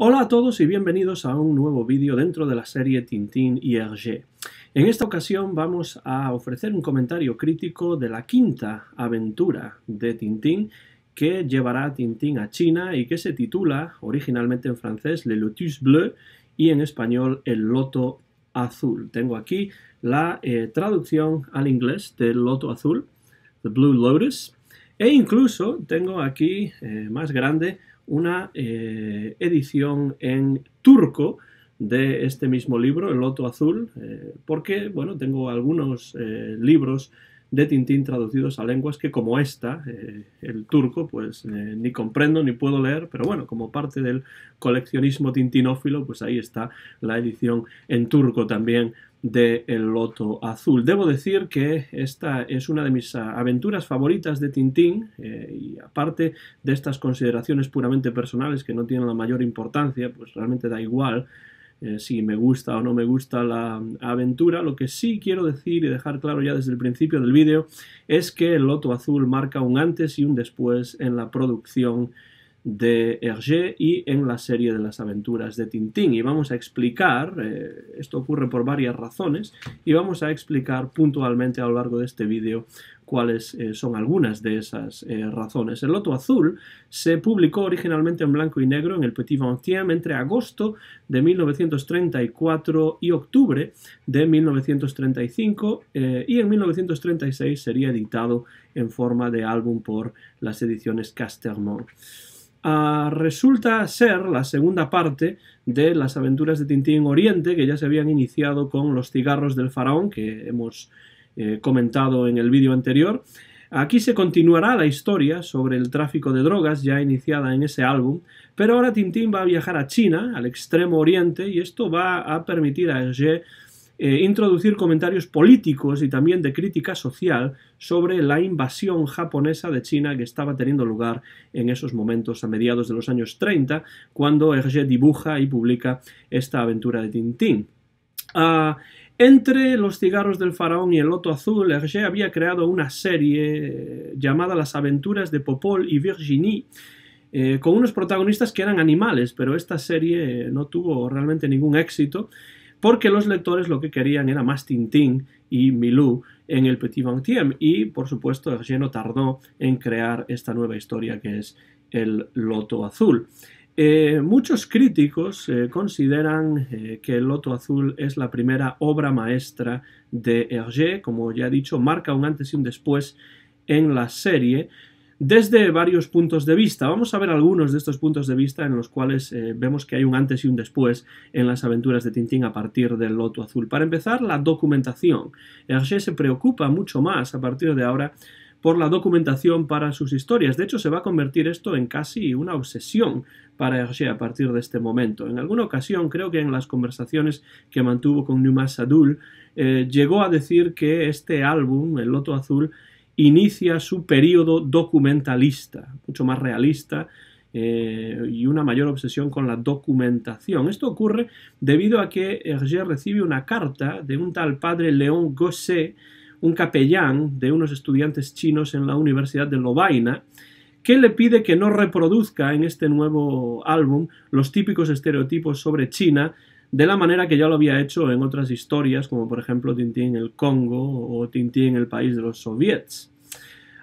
Hola a todos y bienvenidos a un nuevo vídeo dentro de la serie Tintín y Hergé. En esta ocasión vamos a ofrecer un comentario crítico de la quinta aventura de Tintín que llevará a Tintín a China y que se titula originalmente en francés Le Lotus Bleu y en español El Loto Azul. Tengo aquí la traducción al inglés del Loto Azul, The Blue Lotus, e incluso tengo aquí, más grande, una edición en turco de este mismo libro, El Loto Azul, porque, bueno, tengo algunos libros de Tintín traducidos a lenguas que, como esta, el turco, pues ni comprendo ni puedo leer, pero bueno, como parte del coleccionismo tintinófilo, pues ahí está la edición en turco también de El Loto Azul. Debo decir que esta es una de mis aventuras favoritas de Tintín, y aparte de estas consideraciones puramente personales que no tienen la mayor importancia, pues realmente da igual si me gusta o no me gusta la aventura. Lo que sí quiero decir y dejar claro ya desde el principio del vídeo es que El Loto Azul marca un antes y un después en la producción de Hergé y en la serie de las aventuras de Tintín, y vamos a explicar, esto ocurre por varias razones, y vamos a explicar puntualmente a lo largo de este vídeo cuáles son algunas de esas razones. El Loto Azul se publicó originalmente en blanco y negro en el Petit Vingtième entre agosto de 1934 y octubre de 1935, y en 1936 sería editado en forma de álbum por las ediciones Casterman. Resulta ser la segunda parte de las aventuras de Tintín en Oriente, que ya se habían iniciado con Los cigarros del faraón, que hemos comentado en el vídeo anterior. Aquí se continuará la historia sobre el tráfico de drogas ya iniciada en ese álbum, pero ahora Tintín va a viajar a China, al extremo oriente, y esto va a permitir a Hergé introducir comentarios políticos y también de crítica social sobre la invasión japonesa de China que estaba teniendo lugar en esos momentos a mediados de los años 30, cuando Hergé dibuja y publica esta aventura de Tintín. Entre Los cigarros del faraón y El Loto Azul, Hergé había creado una serie llamada Las aventuras de Popol y Virginie, con unos protagonistas que eran animales, pero esta serie no tuvo realmente ningún éxito, porque los lectores lo que querían era más Tintín y Milou en el Petit Vingtième, y por supuesto Hergé no tardó en crear esta nueva historia que es El Loto Azul. Muchos críticos consideran que El Loto Azul es la primera obra maestra de Hergé. Como ya he dicho, marca un antes y un después en la serie, desde varios puntos de vista. Vamos a ver algunos de estos puntos de vista en los cuales vemos que hay un antes y un después en las aventuras de Tintín a partir del Loto Azul. Para empezar, la documentación. Hergé se preocupa mucho más a partir de ahora por la documentación para sus historias. De hecho, se va a convertir esto en casi una obsesión para Hergé a partir de este momento. En alguna ocasión, creo que en las conversaciones que mantuvo con Dumas Sadoul, llegó a decir que este álbum, El Loto Azul, inicia su periodo documentalista, mucho más realista, y una mayor obsesión con la documentación. Esto ocurre debido a que Hergé recibe una carta de un tal padre Léon Gosset, un capellán de unos estudiantes chinos en la Universidad de Lovaina, que le pide que no reproduzca en este nuevo álbum los típicos estereotipos sobre China, de la manera que ya lo había hecho en otras historias, como por ejemplo Tintín en el Congo o Tintín en el país de los soviets.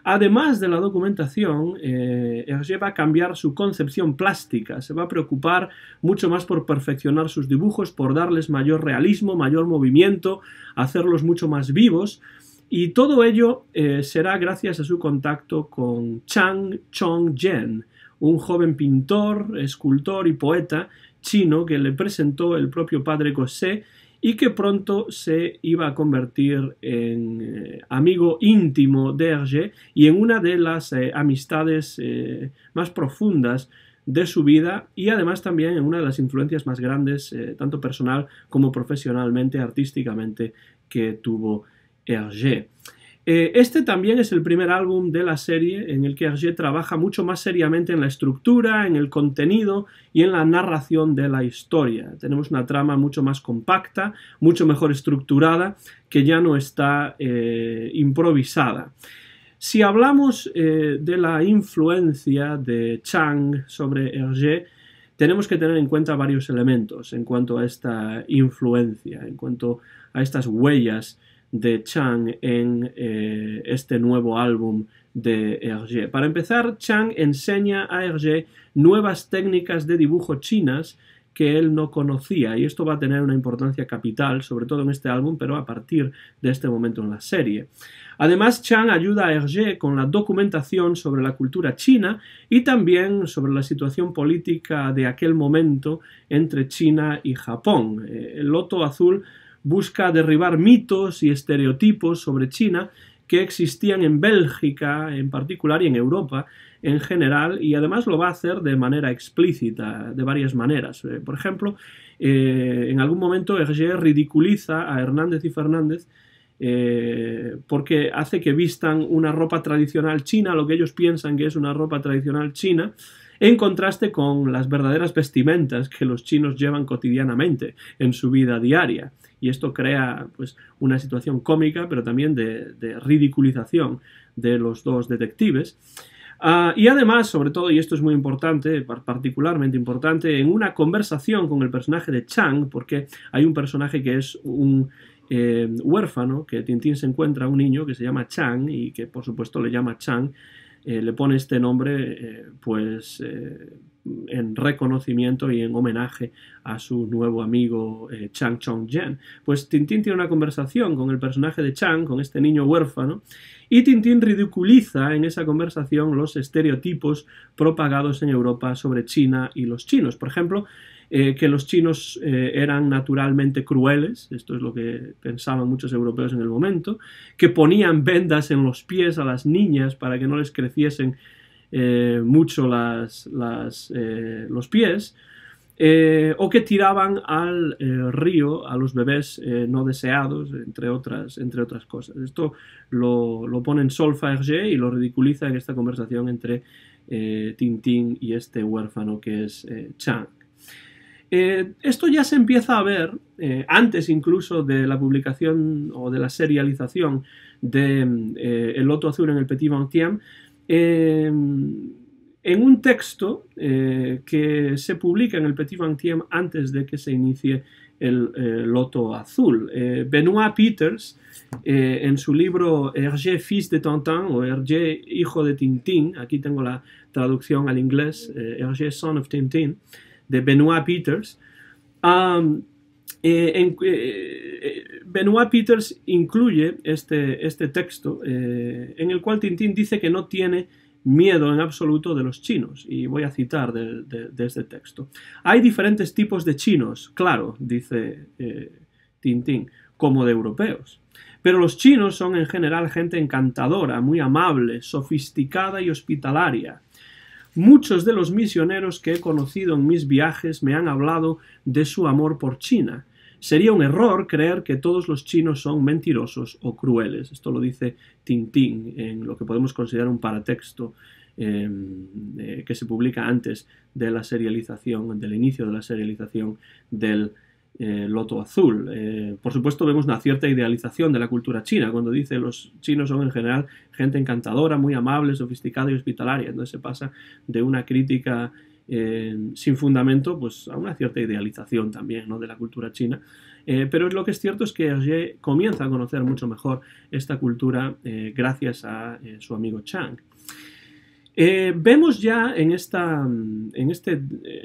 Además de la documentación, Hergé va a cambiar su concepción plástica, se va a preocupar mucho más por perfeccionar sus dibujos, por darles mayor realismo, mayor movimiento, hacerlos mucho más vivos, y todo ello será gracias a su contacto con Chang Chong-jen, un joven pintor, escultor y poeta chino que le presentó el propio padre Gosset y que pronto se iba a convertir en amigo íntimo de Hergé y en una de las amistades más profundas de su vida, y además también en una de las influencias más grandes, tanto personal como profesionalmente, artísticamente, que tuvo Hergé. Este también es el primer álbum de la serie en el que Hergé trabaja mucho más seriamente en la estructura, en el contenido y en la narración de la historia. Tenemos una trama mucho más compacta, mucho mejor estructurada, que ya no está improvisada. Si hablamos de la influencia de Chang sobre Hergé, tenemos que tener en cuenta varios elementos en cuanto a esta influencia, en cuanto a estas huellas de Chang en este nuevo álbum de Hergé. Para empezar, Chang enseña a Hergé nuevas técnicas de dibujo chinas que él no conocía, y esto va a tener una importancia capital, sobre todo en este álbum, pero a partir de este momento en la serie. Además, Chang ayuda a Hergé con la documentación sobre la cultura china y también sobre la situación política de aquel momento entre China y Japón. El Loto Azul busca derribar mitos y estereotipos sobre China que existían en Bélgica en particular y en Europa en general, y además lo va a hacer de manera explícita, de varias maneras. Por ejemplo, en algún momento Hergé ridiculiza a Hernández y Fernández porque hace que vistan una ropa tradicional china, lo que ellos piensan que es una ropa tradicional china, en contraste con las verdaderas vestimentas que los chinos llevan cotidianamente en su vida diaria. Y esto crea pues, una situación cómica, pero también de ridiculización de los dos detectives. Y además, sobre todo, y esto es muy importante, particularmente importante, en una conversación con el personaje de Chang, porque hay un personaje que es un huérfano, que Tintín se encuentra a un niño que se llama Chang y que por supuesto le llama Chang, le pone este nombre en reconocimiento y en homenaje a su nuevo amigo Chang Chong-jen. Pues Tintín tiene una conversación con el personaje de Chang, con este niño huérfano, y Tintín ridiculiza en esa conversación los estereotipos propagados en Europa sobre China y los chinos. Por ejemplo, que los chinos eran naturalmente crueles, esto es lo que pensaban muchos europeos en el momento, que ponían vendas en los pies a las niñas para que no les creciesen mucho los pies, o que tiraban al río a los bebés no deseados, entre otras cosas. Esto lo pone en solfa Hergé y lo ridiculiza en esta conversación entre Tintín y este huérfano que es Chang. Esto ya se empieza a ver antes incluso de la publicación o de la serialización de El Loto Azul en el Petit XXe, en un texto que se publica en el Petit XXe antes de que se inicie el Loto Azul. Benoit Peters, en su libro Hergé, fils de Tintin, o Hergé, hijo de Tintín, aquí tengo la traducción al inglés, Hergé, son of Tintin, de Benoit Peters. Benoit Peters incluye este texto en el cual Tintín dice que no tiene miedo en absoluto de los chinos, y voy a citar de este texto. Hay diferentes tipos de chinos, claro, dice Tintín, como de europeos, pero los chinos son en general gente encantadora, muy amable, sofisticada y hospitalaria. Muchos de los misioneros que he conocido en mis viajes me han hablado de su amor por China. Sería un error creer que todos los chinos son mentirosos o crueles. Esto lo dice Tintín en lo que podemos considerar un paratexto que se publica antes de la serialización, del inicio de la serialización del Loto Azul. Por supuesto, vemos una cierta idealización de la cultura china cuando dice los chinos son en general gente encantadora, muy amable, sofisticada y hospitalaria. Entonces se pasa de una crítica sin fundamento pues a una cierta idealización también, ¿no?, de la cultura china. Pero lo que es cierto es que Hergé comienza a conocer mucho mejor esta cultura gracias a su amigo Chang. Vemos ya en este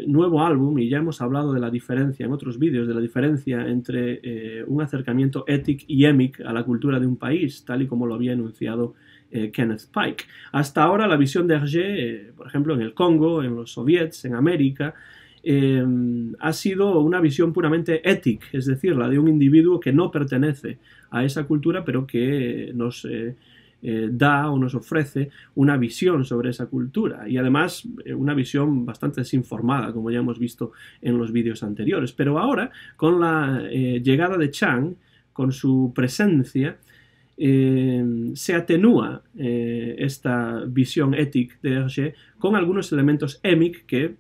nuevo álbum, y ya hemos hablado de la diferencia en otros vídeos, de la diferencia entre un acercamiento étic y émic a la cultura de un país, tal y como lo había enunciado Kenneth Pike. Hasta ahora la visión de Hergé, por ejemplo en el Congo, en los soviets, en América, ha sido una visión puramente ética, es decir, la de un individuo que no pertenece a esa cultura, pero que nos da o nos ofrece una visión sobre esa cultura, y además una visión bastante desinformada, como ya hemos visto en los vídeos anteriores. Pero ahora, con la llegada de Chang, con su presencia, se atenúa esta visión ética de Hergé con algunos elementos émic que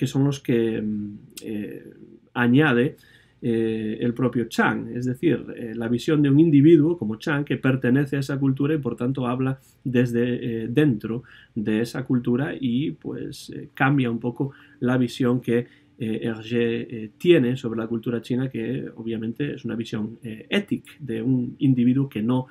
son los que añade el propio Chang, es decir, la visión de un individuo como Chang que pertenece a esa cultura y por tanto habla desde dentro de esa cultura y pues cambia un poco la visión que Hergé tiene sobre la cultura china, que obviamente es una visión ética de un individuo que no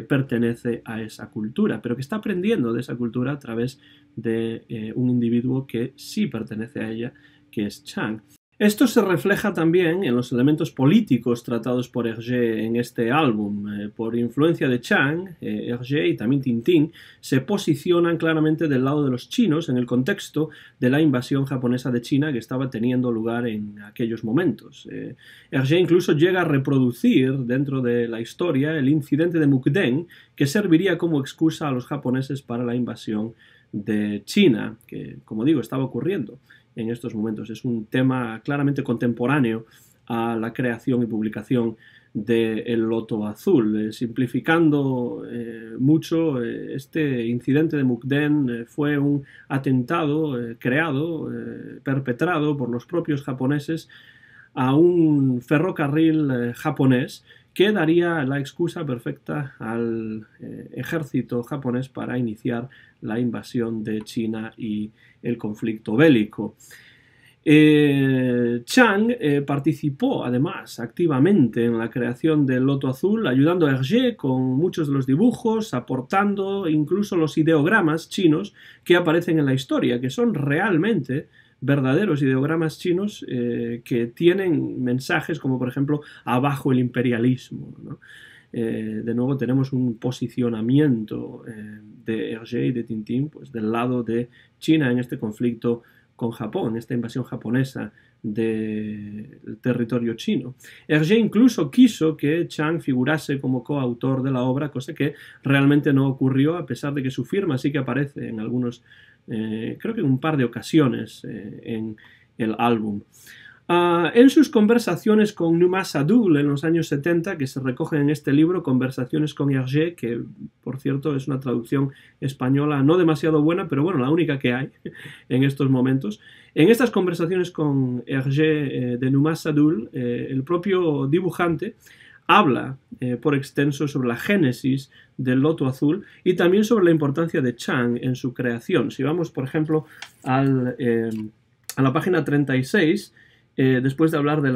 pertenece a esa cultura, pero que está aprendiendo de esa cultura a través de un individuo que sí pertenece a ella, que es Chang. Esto se refleja también en los elementos políticos tratados por Hergé en este álbum. Por influencia de Chang, Hergé y también Tintín se posicionan claramente del lado de los chinos en el contexto de la invasión japonesa de China que estaba teniendo lugar en aquellos momentos. Hergé incluso llega a reproducir dentro de la historia el incidente de Mukden, que serviría como excusa a los japoneses para la invasión de China, que, como digo, estaba ocurriendo en estos momentos. Es un tema claramente contemporáneo a la creación y publicación de El Loto Azul. Simplificando mucho, este incidente de Mukden fue un atentado creado, perpetrado por los propios japoneses a un ferrocarril japonés que daría la excusa perfecta al ejército japonés para iniciar la invasión de China y el conflicto bélico. Chang participó además activamente en la creación del Loto Azul, ayudando a Hergé con muchos de los dibujos, aportando incluso los ideogramas chinos que aparecen en la historia, que son realmente verdaderos ideogramas chinos que tienen mensajes como por ejemplo abajo el imperialismo, ¿no? De nuevo tenemos un posicionamiento de Hergé y de Tintín pues, del lado de China en este conflicto con Japón, esta invasión japonesa del territorio chino. Hergé incluso quiso que Chang figurase como coautor de la obra, cosa que realmente no ocurrió, a pesar de que su firma sí que aparece en algunos, creo que en un par de ocasiones en el álbum. En sus conversaciones con Numa Sadul en los años 70, que se recogen en este libro, Conversaciones con Hergé, que por cierto es una traducción española no demasiado buena, pero bueno, la única que hay en estos momentos. En estas conversaciones con Hergé de Numa Sadul, el propio dibujante habla por extenso sobre la génesis del Loto Azul y también sobre la importancia de Chang en su creación. Si vamos, por ejemplo, a la página 36, después de hablar de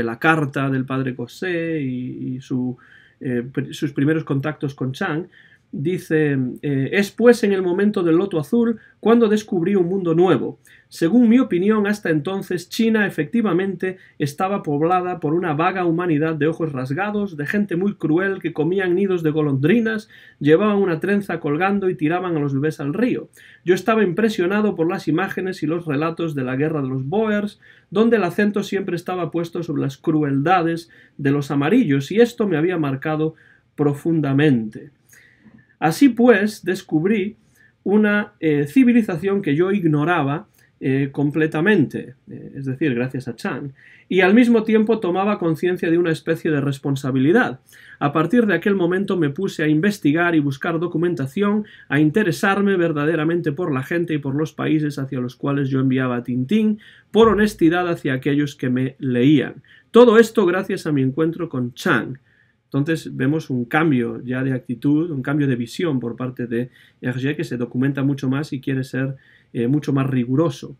la carta del padre Cosé y sus primeros contactos con Chang, dice, es pues en el momento del Loto Azul cuando descubrí un mundo nuevo. Según mi opinión, hasta entonces China efectivamente estaba poblada por una vaga humanidad de ojos rasgados, de gente muy cruel que comían nidos de golondrinas, llevaban una trenza colgando y tiraban a los bebés al río. Yo estaba impresionado por las imágenes y los relatos de la guerra de los Boers, donde el acento siempre estaba puesto sobre las crueldades de los amarillos, y esto me había marcado profundamente. Así pues, descubrí una civilización que yo ignoraba completamente, es decir, gracias a Chang, y al mismo tiempo tomaba conciencia de una especie de responsabilidad. A partir de aquel momento me puse a investigar y buscar documentación, a interesarme verdaderamente por la gente y por los países hacia los cuales yo enviaba a Tintín, por honestidad hacia aquellos que me leían. Todo esto gracias a mi encuentro con Chang. Entonces vemos un cambio ya de actitud, un cambio de visión por parte de Hergé, que se documenta mucho más y quiere ser mucho más riguroso.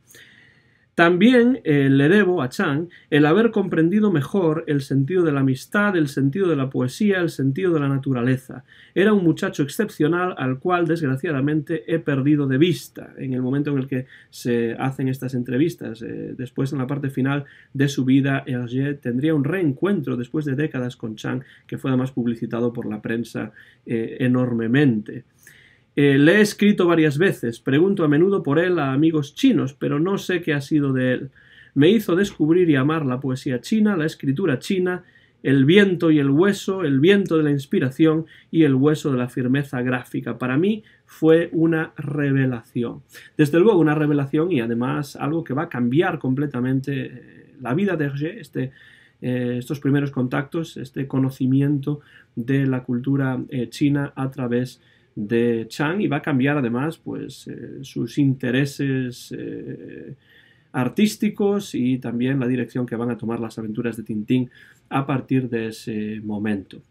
También le debo a Chang el haber comprendido mejor el sentido de la amistad, el sentido de la poesía, el sentido de la naturaleza. Era un muchacho excepcional al cual desgraciadamente he perdido de vista en el momento en el que se hacen estas entrevistas. Después, en la parte final de su vida, Hergé tendría un reencuentro después de décadas con Chang, que fue además publicitado por la prensa enormemente. Le he escrito varias veces, pregunto a menudo por él a amigos chinos, pero no sé qué ha sido de él. Me hizo descubrir y amar la poesía china, la escritura china, el viento y el viento de la inspiración y el hueso de la firmeza gráfica. Para mí fue una revelación. Desde luego una revelación y además algo que va a cambiar completamente la vida de Hergé, estos primeros contactos, este conocimiento de la cultura china a través de Chang, y va a cambiar además pues sus intereses artísticos y también la dirección que van a tomar las aventuras de Tintín a partir de ese momento.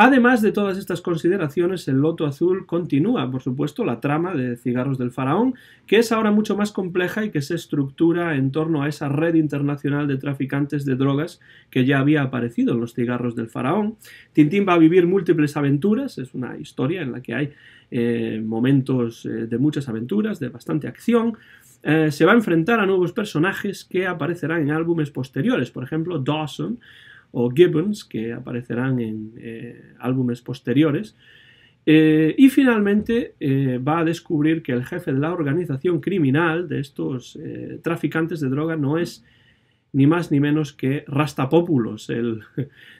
Además de todas estas consideraciones, el Loto Azul continúa, por supuesto, la trama de Cigarros del Faraón, que es ahora mucho más compleja y que se estructura en torno a esa red internacional de traficantes de drogas que ya había aparecido en los Cigarros del Faraón. Tintín va a vivir múltiples aventuras, es una historia en la que hay momentos de muchas aventuras, de bastante acción. Se va a enfrentar a nuevos personajes que aparecerán en álbumes posteriores, por ejemplo, Dawson o Gibbons, que aparecerán en álbumes posteriores. Y finalmente va a descubrir que el jefe de la organización criminal de estos traficantes de droga no es ni más ni menos que Rastapopoulos, el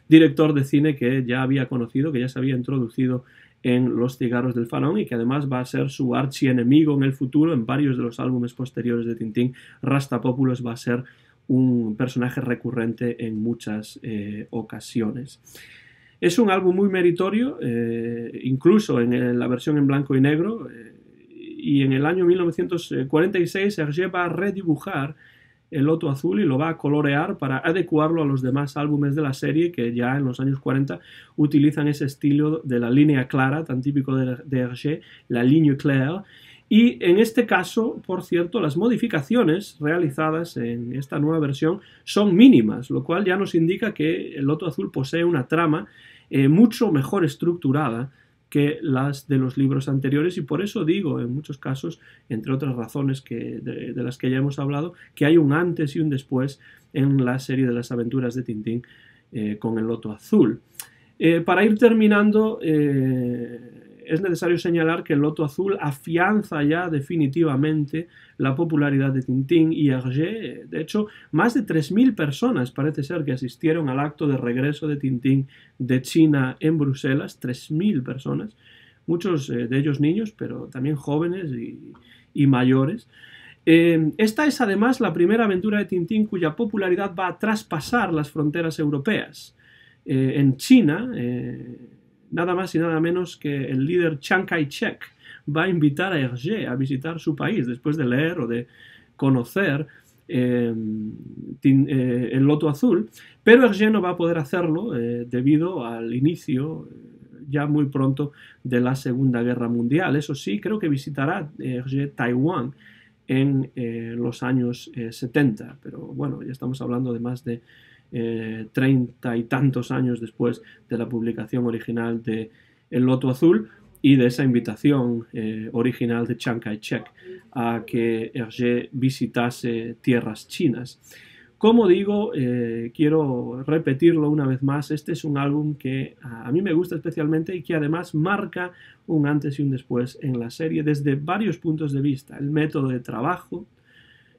director de cine que ya había conocido, que ya se había introducido en Los Cigarros del Faraón y que además va a ser su archienemigo en el futuro. En varios de los álbumes posteriores de Tintín, Rastapopoulos va a ser un personaje recurrente en muchas ocasiones. Es un álbum muy meritorio, incluso en la versión en blanco y negro, y en el año 1946 Hergé va a redibujar el Loto Azul y lo va a colorear para adecuarlo a los demás álbumes de la serie que ya en los años 40 utilizan ese estilo de la línea clara, tan típico de Hergé, la ligne claire. Y en este caso, por cierto, las modificaciones realizadas en esta nueva versión son mínimas, lo cual ya nos indica que el Loto Azul posee una trama mucho mejor estructurada que las de los libros anteriores, y por eso digo, en muchos casos, entre otras razones de las que ya hemos hablado, que hay un antes y un después en la serie de las aventuras de Tintín con el Loto Azul. Para ir terminando, es necesario señalar que el Loto Azul afianza ya definitivamente la popularidad de Tintín y Hergé. De hecho, más de 3.000 personas parece ser que asistieron al acto de regreso de Tintín de China en Bruselas. 3.000 personas, muchos de ellos niños, pero también jóvenes y mayores. Esta es además la primera aventura de Tintín cuya popularidad va a traspasar las fronteras europeas. En China, nada más y nada menos que el líder Chiang Kai-shek va a invitar a Hergé a visitar su país después de leer o de conocer el Loto Azul, pero Hergé no va a poder hacerlo debido al inicio ya muy pronto de la Segunda Guerra Mundial. Eso sí, creo que visitará Hergé Taiwán en los años 70, pero bueno, ya estamos hablando de más de 30 y tantos años después de la publicación original de El Loto Azul y de esa invitación original de Chiang Kai-shek a que Hergé visitase tierras chinas. Como digo, quiero repetirlo una vez más, este es un álbum que a mí me gusta especialmente y que además marca un antes y un después en la serie desde varios puntos de vista. El método de trabajo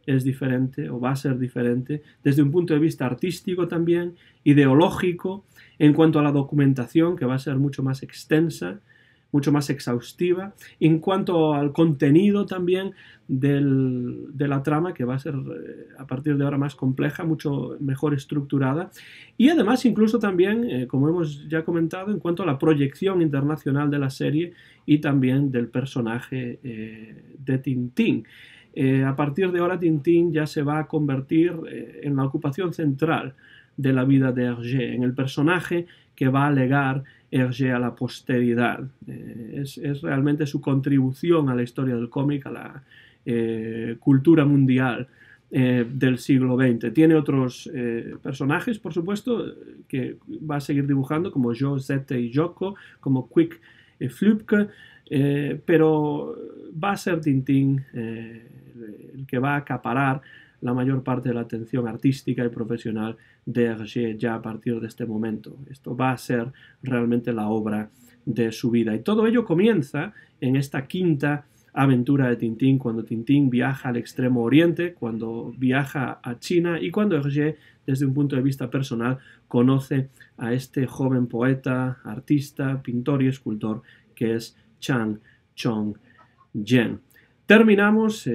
es diferente o va a ser diferente desde un punto de vista artístico también, ideológico, en cuanto a la documentación que va a ser mucho más extensa, mucho más exhaustiva, en cuanto al contenido también de la trama que va a ser a partir de ahora más compleja, mucho mejor estructurada y además incluso también, como hemos ya comentado, en cuanto a la proyección internacional de la serie y también del personaje de Tintín. A partir de ahora Tintín ya se va a convertir en la ocupación central de la vida de Hergé, en el personaje que va a legar Hergé a la posteridad. Es realmente su contribución a la historia del cómic, a la cultura mundial del siglo XX. Tiene otros personajes, por supuesto, que va a seguir dibujando, como Jo, Zette y Joko, como Quick Flupke, pero va a ser Tintín el que va a acaparar la mayor parte de la atención artística y profesional de Hergé ya a partir de este momento. Esto va a ser realmente la obra de su vida. Y todo ello comienza en esta quinta aventura de Tintín, cuando Tintín viaja al extremo oriente, cuando viaja a China y cuando Hergé, desde un punto de vista personal, conoce a este joven poeta, artista, pintor y escultor que es Chang Chong-jen. Terminamos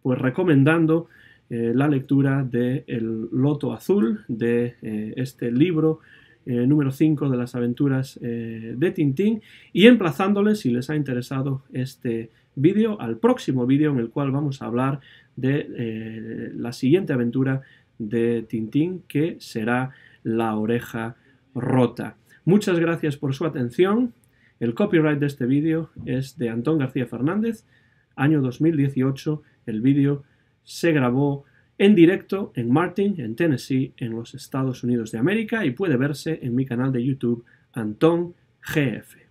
pues recomendando la lectura de El Loto Azul, de este libro número 5 de las aventuras de Tintín, y emplazándoles, si les ha interesado este vídeo, al próximo vídeo en el cual vamos a hablar de la siguiente aventura de Tintín, que será La Oreja Rota. Muchas gracias por su atención. El copyright de este vídeo es de Antón García Fernández, año 2018. El vídeo se grabó en directo en Martin, en Tennessee, en los Estados Unidos de América, y puede verse en mi canal de YouTube, Antón GF.